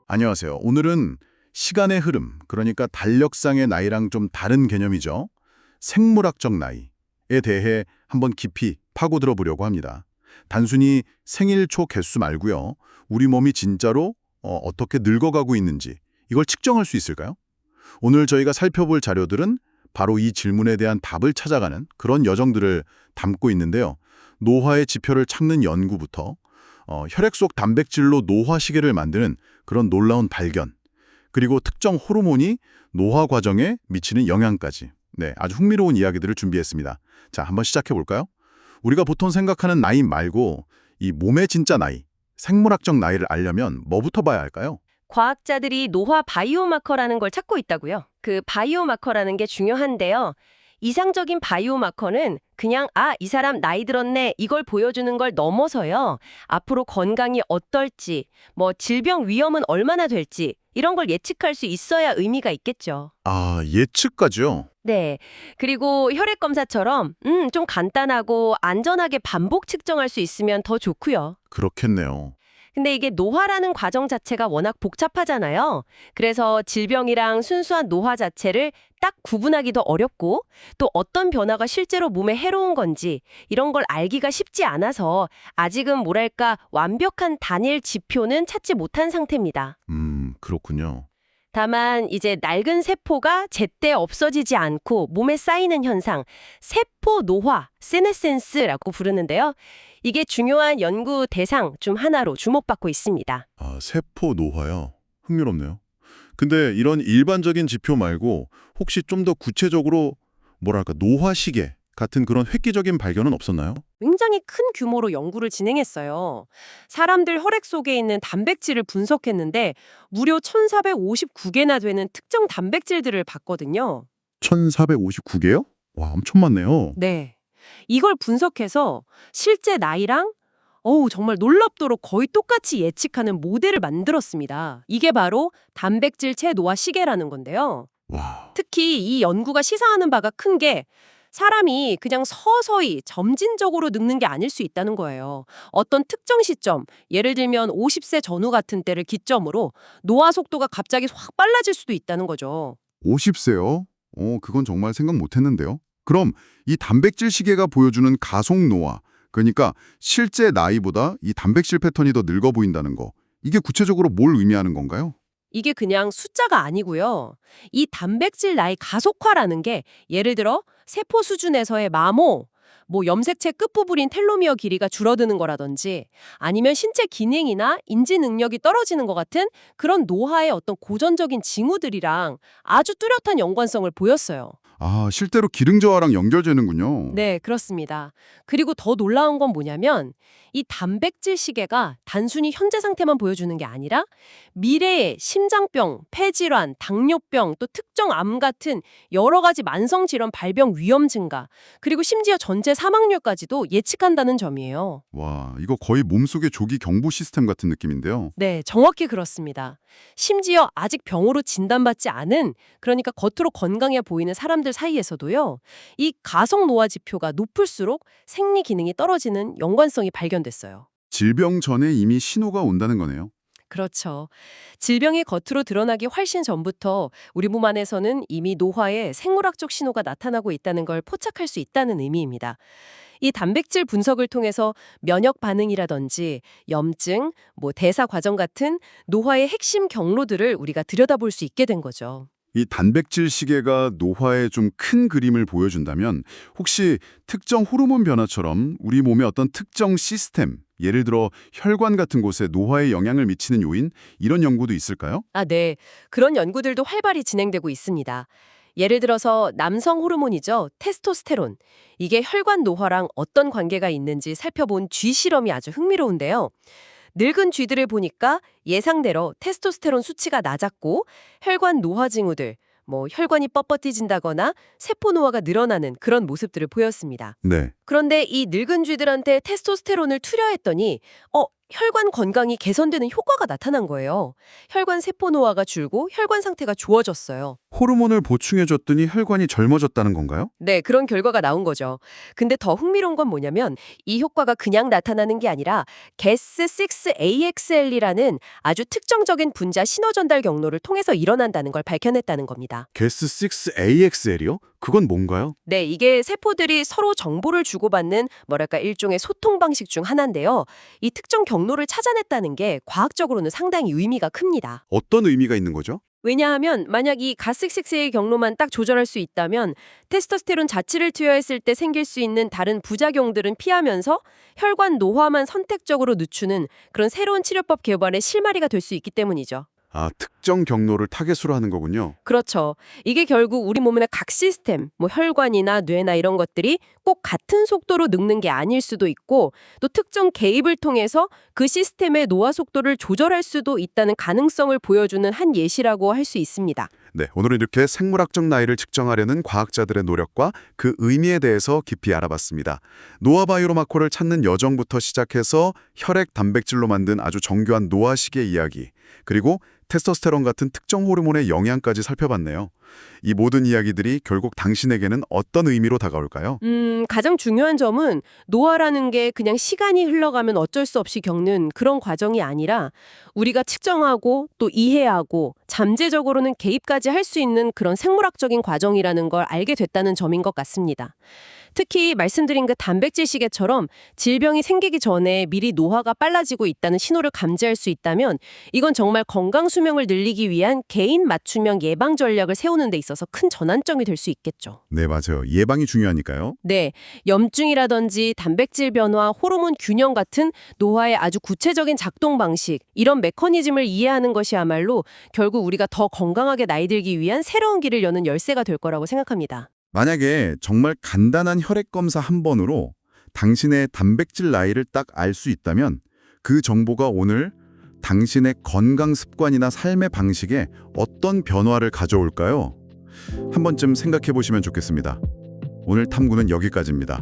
안녕하세요. 오늘은 시간의 흐름, 그러니까 달력상의 나이랑 좀 다른 개념이죠. 생물학적 나이에 대해 한번 깊이 파고들어 보려고 합니다. 단순히 생일 초 개수 말고요. 우리 몸이 진짜로 어떻게 늙어가고 있는지 이걸 측정할 수 있을까요? 오늘 저희가 살펴볼 자료들은 바로 이 질문에 대한 답을 찾아가는 그런 여정들을 담고 있는데요. 노화의 지표를 찾는 연구부터 혈액 속 단백질로 노화 시계를 만드는 그런 놀라운 발견, 그리고 특정 호르몬이 노화 과정에 미치는 영향까지 아주 흥미로운 이야기들을 준비했습니다. 자, 한번 시작해 볼까요? 우리가 보통 생각하는 나이 말고 이 몸의 진짜 나이, 생물학적 나이를 알려면 뭐부터 봐야 할까요? 과학자들이 노화 바이오마커라는 걸 찾고 있다고요. 그 바이오마커라는 게 중요한데요. 이상적인 바이오마커는 그냥 이 사람 나이 들었네 이걸 보여주는 걸 넘어서요. 앞으로 건강이 어떨지, 질병 위험은 얼마나 될지 이런 걸 예측할 수 있어야 의미가 있겠죠. 아, 예측까지요? 네. 그리고 혈액 검사처럼 좀 간단하고 안전하게 반복 측정할 수 있으면 더 좋고요. 그렇겠네요. 근데 이게 노화라는 과정 자체가 워낙 복잡하잖아요. 그래서 질병이랑 순수한 노화 자체를 딱 구분하기도 어렵고 또 어떤 변화가 실제로 몸에 해로운 건지 이런 걸 알기가 쉽지 않아서 아직은 뭐랄까 완벽한 단일 지표는 찾지 못한 상태입니다. 그렇군요. 다만 이제 낡은 세포가 제때 없어지지 않고 몸에 쌓이는 현상, 세포 노화, 세네센스라고 부르는데요. 이게 중요한 연구 대상 중 하나로 주목받고 있습니다. 아, 세포 노화요? 흥미롭네요. 근데 이런 일반적인 지표 말고 혹시 좀 더 구체적으로 뭐랄까 노화 시계 같은 그런 획기적인 발견은 없었나요? 굉장히 큰 규모로 연구를 진행했어요. 사람들 혈액 속에 있는 단백질을 분석했는데 무려 1459개나 되는 특정 단백질들을 봤거든요. 1459개요? 와, 엄청 많네요. 네. 이걸 분석해서 실제 나이랑 정말 놀랍도록 거의 똑같이 예측하는 모델을 만들었습니다. 이게 바로 단백질 체노화 시계라는 건데요. 와, 특히 이 연구가 시사하는 바가 큰 게 사람이 그냥 서서히 점진적으로 늙는 게 아닐 수 있다는 거예요. 어떤 특정 시점, 예를 들면 50세 전후 같은 때를 기점으로 노화 속도가 갑자기 확 빨라질 수도 있다는 거죠. 50세요? 그건 정말 생각 못 했는데요. 그럼 이 단백질 시계가 보여주는 가속 노화, 그러니까 실제 나이보다 이 단백질 패턴이 더 늙어 보인다는 거, 이게 구체적으로 뭘 의미하는 건가요? 이게 그냥 숫자가 아니고요. 이 단백질 나이 가속화라는 게 예를 들어 세포 수준에서의 마모, 염색체 끝부분인 텔로미어 길이가 줄어드는 거라든지 아니면 신체 기능이나 인지 능력이 떨어지는 것 같은 그런 노화의 어떤 고전적인 징후들이랑 아주 뚜렷한 연관성을 보였어요. 아, 실제로 기능 저하랑 연결되는군요. 네, 그렇습니다. 그리고 더 놀라운 건 뭐냐면 이 단백질 시계가 단순히 현재 상태만 보여주는 게 아니라 미래의 심장병, 폐질환, 당뇨병, 또 특정 암 같은 여러 가지 만성질환 발병 위험 증가, 그리고 심지어 전체 사망률까지도 예측한다는 점이에요. 와, 이거 거의 몸속의 조기 경보 시스템 같은 느낌인데요. 네, 정확히 그렇습니다. 심지어 아직 병으로 진단받지 않은, 그러니까 겉으로 건강해 보이는 사람들 사이에서도요, 이 가속 노화 지표가 높을수록 생리 기능이 떨어지는 연관성이 발견됐어요. 질병 전에 이미 신호가 온다는 거네요. 그렇죠. 질병이 겉으로 드러나기 훨씬 전부터 우리 몸 안에서는 이미 노화의 생물학적 신호가 나타나고 있다는 걸 포착할 수 있다는 의미입니다. 이 단백질 분석을 통해서 면역 반응이라든지 염증, 대사 과정 같은 노화의 핵심 경로들을 우리가 들여다볼 수 있게 된 거죠. 이 단백질 시계가 노화의 좀 큰 그림을 보여준다면 혹시 특정 호르몬 변화처럼 우리 몸의 어떤 특정 시스템, 예를 들어 혈관 같은 곳에 노화에 영향을 미치는 요인, 이런 연구도 있을까요? 네. 그런 연구들도 활발히 진행되고 있습니다. 예를 들어서 남성 호르몬이죠. 테스토스테론. 이게 혈관 노화랑 어떤 관계가 있는지 살펴본 쥐 실험이 아주 흥미로운데요. 늙은 쥐들을 보니까 예상대로 테스토스테론 수치가 낮았고 혈관 노화 징후들, 혈관이 뻣뻣해진다거나 세포 노화가 늘어나는 그런 모습들을 보였습니다. 네. 그런데 이 늙은 쥐들한테 테스토스테론을 투여했더니 혈관 건강이 개선되는 효과가 나타난 거예요. 혈관 세포 노화가 줄고 혈관 상태가 좋아졌어요. 호르몬을 보충해줬더니 혈관이 젊어졌다는 건가요? 네, 그런 결과가 나온 거죠. 근데 더 흥미로운 건 뭐냐면 이 효과가 그냥 나타나는 게 아니라 GAS6-AXL이라는 아주 특정적인 분자 신호 전달 경로를 통해서 일어난다는 걸 밝혀냈다는 겁니다. GAS6-AXL이요? 그건 뭔가요? 네, 이게 세포들이 서로 정보를 주고받는 뭐랄까 일종의 소통 방식 중 하나인데요. 이 특정 경로를 찾아냈다는 게 과학적으로는 상당히 의미가 큽니다. 어떤 의미가 있는 거죠? 왜냐하면 만약 이 가스식스의 경로만 딱 조절할 수 있다면 테스토스테론 자체를 투여했을 때 생길 수 있는 다른 부작용들은 피하면서 혈관 노화만 선택적으로 늦추는 그런 새로운 치료법 개발의 실마리가 될 수 있기 때문이죠. 아, 특정 경로를 타겟으로 하는 거군요. 그렇죠. 이게 결국 우리 몸의 각 시스템, 뭐 혈관이나 뇌나 이런 것들이 꼭 같은 속도로 늙는 게 아닐 수도 있고 또 특정 개입을 통해서 그 시스템의 노화 속도를 조절할 수도 있다는 가능성을 보여주는 한 예시라고 할 수 있습니다. 네, 오늘은 이렇게 생물학적 나이를 측정하려는 과학자들의 노력과 그 의미에 대해서 깊이 알아봤습니다. 노화 바이오마커를 찾는 여정부터 시작해서 혈액 단백질로 만든 아주 정교한 노화식의 이야기, 그리고 테스토스테론 같은 특정 호르몬의 영향까지 살펴봤네요. 이 모든 이야기들이 결국 당신에게는 어떤 의미로 다가올까요? 가장 중요한 점은 노화라는 게 그냥 시간이 흘러가면 어쩔 수 없이 겪는 그런 과정이 아니라 우리가 측정하고 또 이해하고 잠재적으로는 개입까지 할 수 있는 그런 생물학적인 과정이라는 걸 알게 됐다는 점인 것 같습니다. 특히 말씀드린 그 단백질 시계처럼 질병이 생기기 전에 미리 노화가 빨라지고 있다는 신호를 감지할 수 있다면 이건 정말 건강 수명을 늘리기 위한 개인 맞춤형 예방 전략을 세우는 데 있어서 큰 전환점이 될 수 있겠죠. 네, 맞아요. 예방이 중요하니까요. 네, 염증이라든지 단백질 변화, 호르몬 균형 같은 노화의 아주 구체적인 작동 방식, 이런 메커니즘을 이해하는 것이야말로 결국 우리가 더 건강하게 나이 들기 위한 새로운 길을 여는 열쇠가 될 거라고 생각합니다. 만약에 정말 간단한 혈액 검사 한 번으로 당신의 단백질 나이를 딱 알 수 있다면 그 정보가 오늘 당신의 건강 습관이나 삶의 방식에 어떤 변화를 가져올까요? 한 번쯤 생각해 보시면 좋겠습니다. 오늘 탐구는 여기까지입니다.